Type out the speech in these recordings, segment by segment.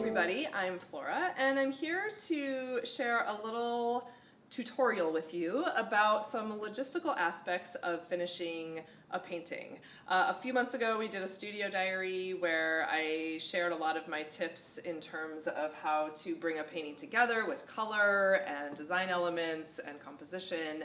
everybody, I'm Flora and I'm here to share a little tutorial with you about some logistical aspects of finishing a painting. A few months ago we did a studio diary where I shared a lot of my tips in terms of how to bring a painting together with color and design elements and composition,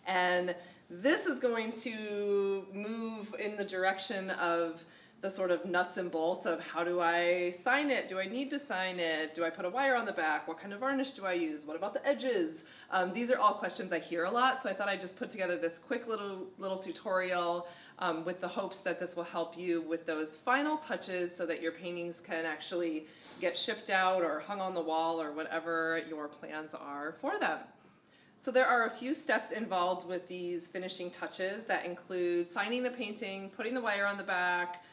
and this is going to move in the direction of the sort of nuts and bolts of how do I sign it? Do I need to sign it? Do I put a wire on the back? What kind of varnish do I use? What about the edges? These are all questions I hear a lot, so I thought I'd just put together this quick little tutorial with the hopes that this will help you with those final touches so that your paintings can actually get shipped out or hung on the wall or whatever your plans are for them. So there are a few steps involved with these finishing touches that include signing the painting, putting the wire on the back,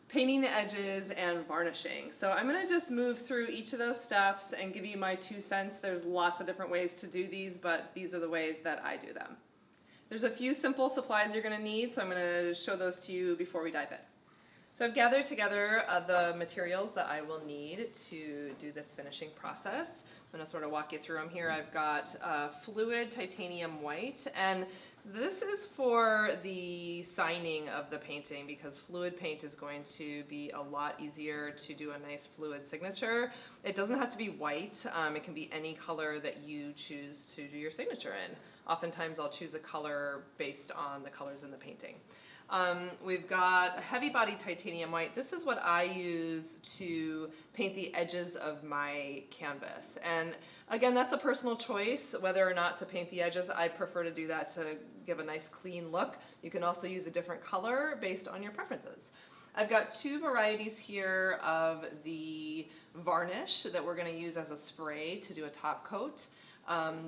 painting the edges, and varnishing. So I'm going to just move through each of those steps and give you my 2 cents. There's lots of different ways to do these, but these are the ways that I do them. There's a few simple supplies you're going to need, so I'm going to show those to you before we dive in. So I've gathered together the materials that I will need to do this finishing process. I'm going to sort of walk you through them here. I've got fluid titanium white, and this is for the signing of the painting because fluid paint is going to be a lot easier to do a nice fluid signature. It doesn't have to be white. It can be any color that you choose to do your signature in. Oftentimes I'll choose a color based on the colors in the painting. We've got a heavy body titanium white. This is what I use to paint the edges of my canvas. And again, that's a personal choice, whether or not to paint the edges. I prefer to do that to give a nice clean look. You can also use a different color based on your preferences. I've got 2 varieties here of the varnish that we're going to use as a spray to do a top coat.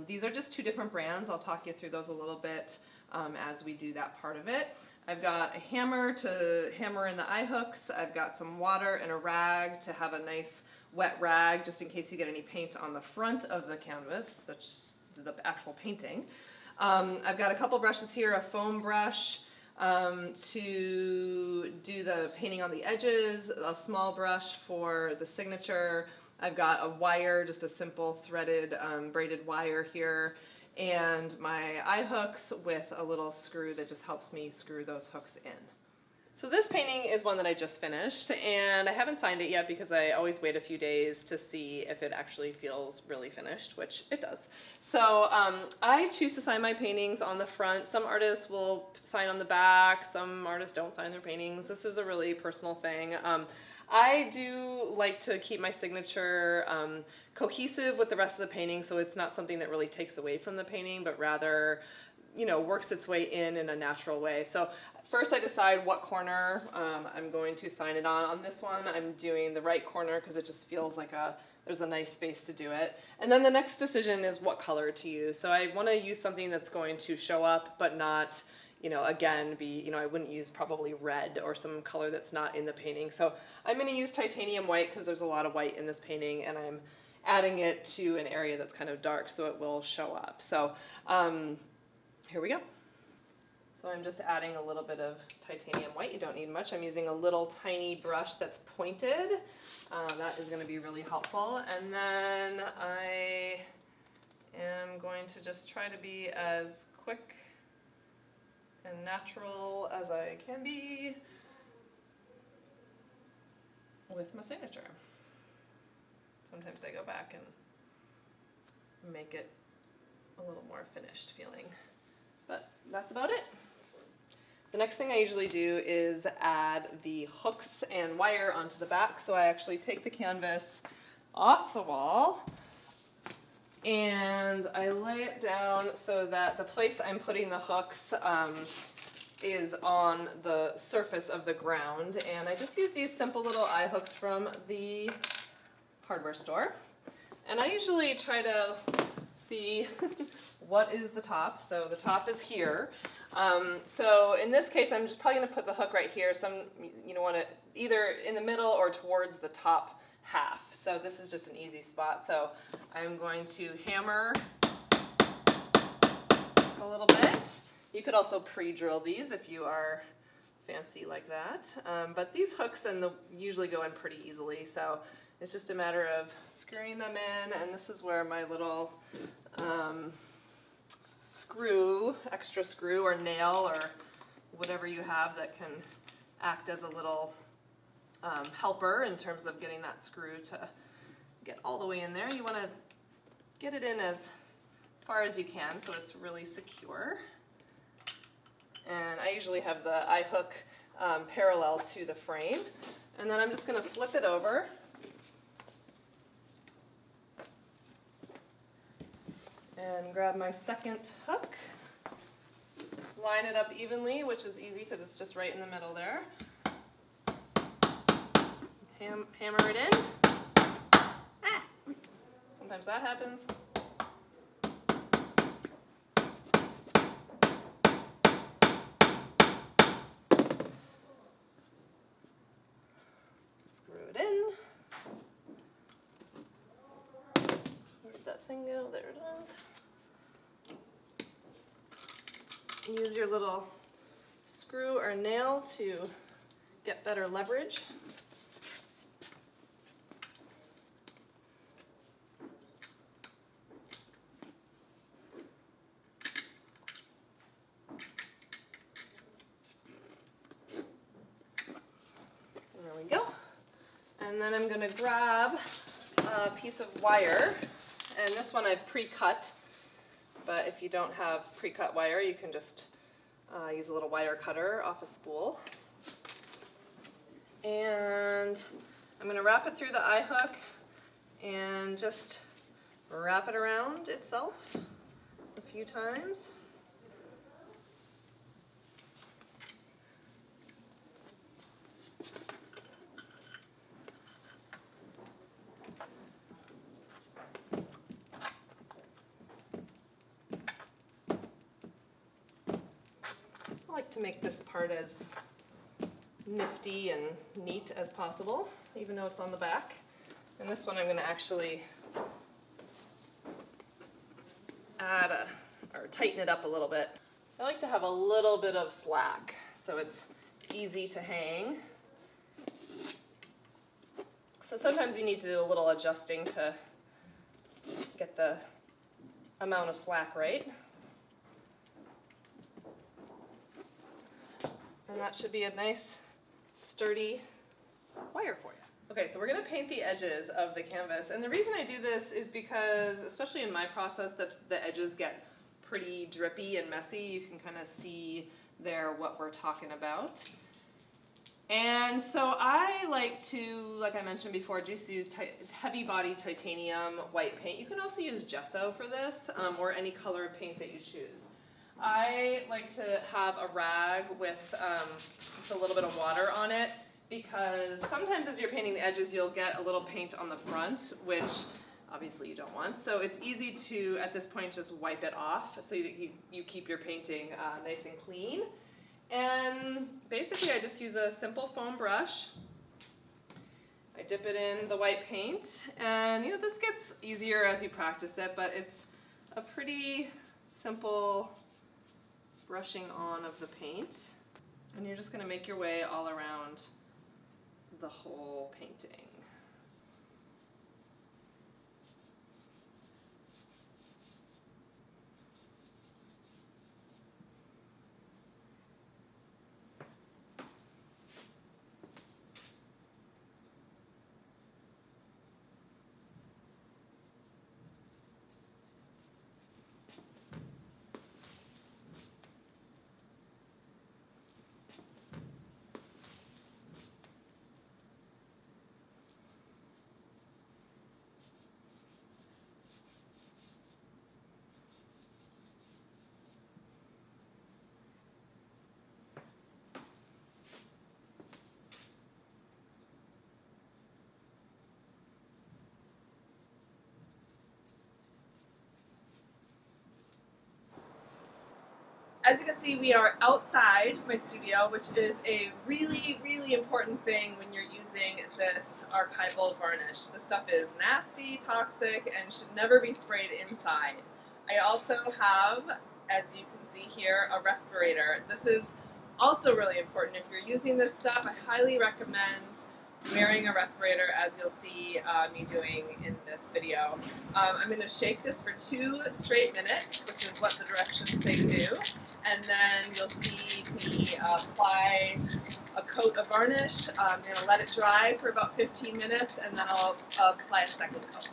These are just 2 different brands. I'll talk you through those a little bit as we do that part of it. I've got a hammer to hammer in the eye hooks. I've got some water and a rag to have a nice wet rag just in case you get any paint on the front of the canvas, that's the actual painting. I've got a couple brushes here, a foam brush to do the painting on the edges, a small brush for the signature. I've got a wire, just a simple threaded braided wire here, and my eye hooks with a little screw that just helps me screw those hooks in. So this painting is one that I just finished, and I haven't signed it yet because I always wait a few days to see if it actually feels really finished, which it does. So I choose to sign my paintings on the front. Some artists will sign on the back, some artists don't sign their paintings. This is a really personal thing. I do like to keep my signature cohesive with the rest of the painting, so it's not something that really takes away from the painting, but rather, you know, works its way in a natural way. So first I decide what corner I'm going to sign it on. On this one, I'm doing the right corner because it just feels like there's a nice space to do it. And then the next decision is what color to use. So I want to use something that's going to show up, but not, again, I wouldn't use probably red or some color that's not in the painting. So I'm going to use titanium white because there's a lot of white in this painting, and I'm adding it to an area that's kind of dark so it will show up. So here we go. So I'm just adding a little bit of titanium white. You don't need much. I'm using a little tiny brush that's pointed. That is going to be really helpful. And then I am going to just try to be as quick and natural as I can be with my signature. Sometimes I go back and make it a little more finished feeling, but that's about it. The next thing I usually do is add the hooks and wire onto the back. So I actually take the canvas off the wall and I lay it down so that the place I'm putting the hooks is on the surface of the ground. And I just use these simple little eye hooks from the hardware store. And I usually try to see what is the top. So the top is here. So in this case, I'm just probably going to put the hook right here. Want it either in the middle or towards the top half. So this is just an easy spot. So I'm going to hammer a little bit. You could also pre-drill these if you are fancy like that. But these hooks usually go in pretty easily, so it's just a matter of screwing them in, and this is where my little extra screw or nail or whatever you have that can act as a little helper in terms of getting that screw to get all the way in there. You want to get it in as far as you can so it's really secure. And I usually have the eye hook parallel to the frame. And then I'm just going to flip it over. And grab my second hook. Line it up evenly, which is easy because it's just right in the middle there. Hammer it in. Ah! Sometimes that happens. Screw it in. Where'd that thing go? There it is. Use your little screw or nail to get better leverage. There we go. And then I'm going to grab a piece of wire, and this one I've pre-cut, but if you don't have pre-cut wire, you can just use a little wire cutter off a spool. And I'm going to wrap it through the eye hook and just wrap it around itself a few times. I like to make this part as nifty and neat as possible, even though it's on the back. And this one I'm going to actually tighten it up a little bit. I like to have a little bit of slack so it's easy to hang. So sometimes you need to do a little adjusting to get the amount of slack right. And that should be a nice, sturdy wire for you. Okay, so we're going to paint the edges of the canvas. And the reason I do this is because, especially in my process, the edges get pretty drippy and messy. You can kind of see there what we're talking about. And so I like to, like I mentioned before, just use heavy body titanium white paint. You can also use gesso for this, or any color of paint that you choose. I like to have a rag with just a little bit of water on it, because sometimes as you're painting the edges you'll get a little paint on the front, which obviously you don't want. So it's easy to, at this point, just wipe it off so that you keep your painting nice and clean. And basically I just use a simple foam brush. I dip it in the white paint, and you know, this gets easier as you practice it, but it's a pretty simple brushing on of the paint, and you're just going to make your way all around the whole painting. As you can see, we are outside my studio, which is a really, really important thing when you're using this archival varnish. This stuff is nasty, toxic, and should never be sprayed inside. I also have, as you can see here, a respirator. This is Also really important, if you're using this stuff, I highly recommend wearing a respirator, as you'll see me doing in this video. I'm going to shake this for 2 straight minutes, which is what the directions say do, and then you'll see me apply a coat of varnish. I'm going to let it dry for about 15 minutes, and then I'll apply a second coat.